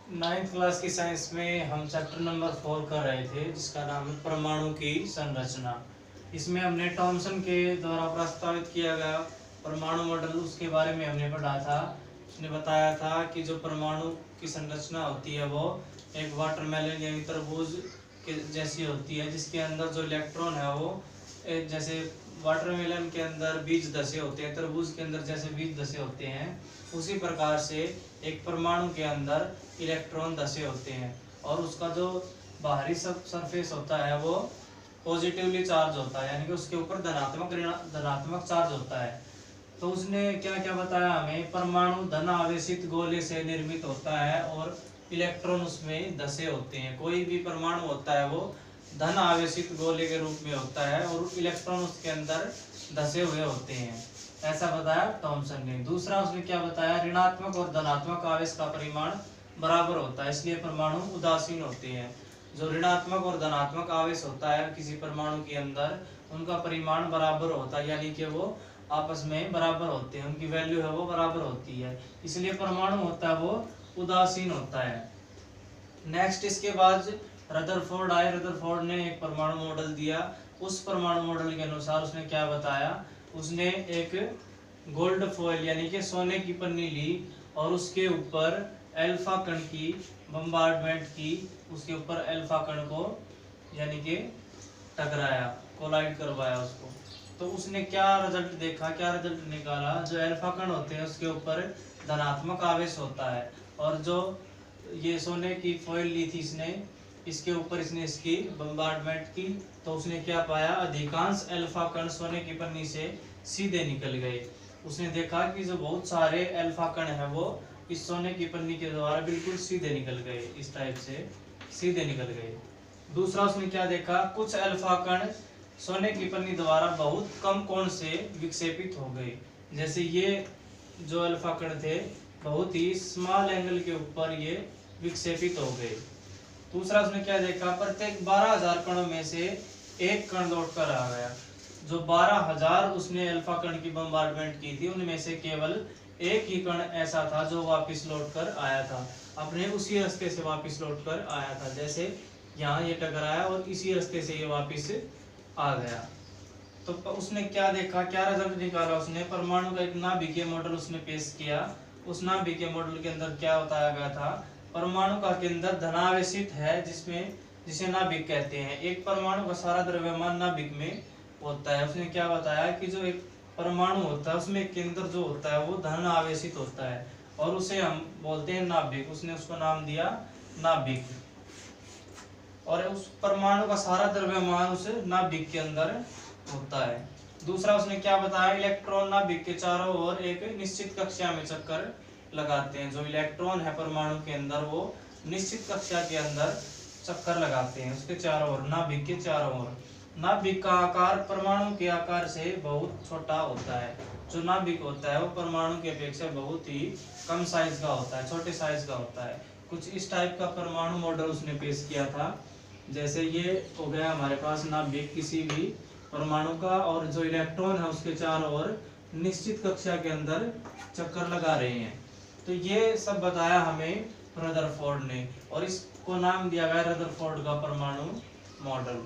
Ninth class की science में हम चैप्टर नंबर 4 कर रहे थे, जिसका नाम है परमाणु की संरचना। इसमें हमने थॉमसन के द्वारा प्रस्तावित किया गया परमाणु मॉडल, उसके बारे में हमने पढ़ा था। उसने बताया था कि जो परमाणु की संरचना होती है वो एक वाटरमेलन यानी तरबूज के जैसी होती है, जिसके अंदर जो इलेक्ट्रॉन है वो जैसे वाटरमेलन के अंदर बीज धसे होते हैं, तरबूज के अंदर जैसे बीज धसे होते हैं, उसी प्रकार से एक परमाणु के अंदर इलेक्ट्रॉन धसे होते हैं। और उसका जो बाहरी सरफेस होता है वो पॉजिटिवली चार्ज होता है, यानी कि उसके ऊपर धनात्मक चार्ज होता है। तो उसने क्या क्या बताया हमें, परमाणु धन आवेशित गोले से निर्मित होता है और इलेक्ट्रॉन उसमें धसे होते हैं। कोई भी परमाणु होता है वो धन आवेशित गोले के रूप में होता है और इलेक्ट्रॉन उसके अंदर धसे हुए होते हैं, ऐसा बताया थॉमसन ने। दूसरा उसने क्या बताया, ऋणात्मक और धनात्मक आवेश का परिमाण बराबर होता है, इसलिए परमाणु उदासीन होते हैं। जो ऋणात्मक और धनात्मक आवेश होता है किसी परमाणु के अंदर, उनका परिमाण बराबर होता है, यानी कि वो आपस में बराबर होते हैं, उनकी वैल्यू है वो बराबर होती है, इसलिए परमाणु होता है वो उदासीन होता है। नेक्स्ट इसके बाद रदरफोर्ड आए। रदरफोर्ड ने एक परमाणु मॉडल दिया। उस परमाणु मॉडल के अनुसार उसने क्या बताया, उसने एक गोल्ड फॉइल यानी कि सोने की पन्नी ली और उसके ऊपर अल्फा कण की बम्बार्डमेंट की, उसके ऊपर अल्फा कण को यानी कि टकराया, कोलाइड करवाया उसको। तो उसने क्या रिजल्ट देखा, क्या रिजल्ट निकाला, जो अल्फा कण होते हैं उसके ऊपर धनात्मक आवेश होता है, और जो ये सोने की फॉइल ली थी इसने, इसके ऊपर इसने इसकी बम्बार्डमेंट की, तो उसने क्या पाया, अधिकांश अल्फा कण सोने की पन्नी से सीधे निकल गए। उसने देखा कि जो बहुत सारे अल्फा कण है वो इस सोने की पन्नी के द्वारा बिल्कुल सीधे निकल गए, इस टाइप से सीधे निकल गए। दूसरा उसने क्या देखा, कुछ अल्फा कण सोने की पन्नी द्वारा बहुत कम कोण से विक्षेपित हो गए। जैसे ये जो अल्फा कण थे बहुत ही स्मॉल एंगल के ऊपर ये विक्षेपित हो गए। दूसरा उसने क्या देखा, प्रत्येक 12,000 कणों में से एक कण लौटकर आ गया। जो 12,000 उसने अल्फा कण की बम्बार्डमेंट की थी, उनमें से केवल एक ही कण ऐसा था जो वापस लौटकर आया था, अपने उसी रास्ते से वापस लौटकर आया था। जैसे यहाँ ये टकराया और इसी रास्ते से ये वापस आ गया। तो उसने क्या देखा, क्या रिजल्ट निकाला, उसने परमाणु का एक नाभिकीय मॉडल उसने पेश किया। उस नाभिकीय मॉडल के अंदर क्या बताया गया था, परमाणु का केंद्र धनावेशित है, जिसे नाभिक कहते हैं। एक परमाणु का सारा द्रव्यमान नाभिक में होता है। उसने क्या बताया कि जो एक परमाणु होता है उसमें केंद्र जो होता है वो धन आवेशित होता है और उसे हम बोलते हैं नाभिक। उसने उसको नाम दिया नाभिक, और उस परमाणु का सारा द्रव्यमान उस नाभिक के अंदर होता है। दूसरा उसने क्या बताया, इलेक्ट्रॉन नाभिक के चारों ओर एक निश्चित कक्षा में चक्कर लगाते हैं। जो इलेक्ट्रॉन है परमाणु के अंदर वो निश्चित कक्षा के अंदर चक्कर लगाते हैं उसके चारों ओर, नाभिक के चारों ओर। नाभिक का आकार परमाणु के आकार से बहुत छोटा होता है। जो नाभिक होता है वो परमाणु की अपेक्षा बहुत ही कम साइज का होता है, छोटे साइज का होता है। कुछ इस टाइप का परमाणु मॉडल उसने पेश किया था। जैसे ये हो गया हमारे पास नाभिक किसी भी परमाणु का, और जो इलेक्ट्रॉन है उसके चारों ओर निश्चित कक्षा के अंदर चक्कर लगा रहे हैं। तो ये सब बताया हमें रदरफोर्ड ने, और इसको नाम दिया गया रदरफोर्ड का परमाणु मॉडल।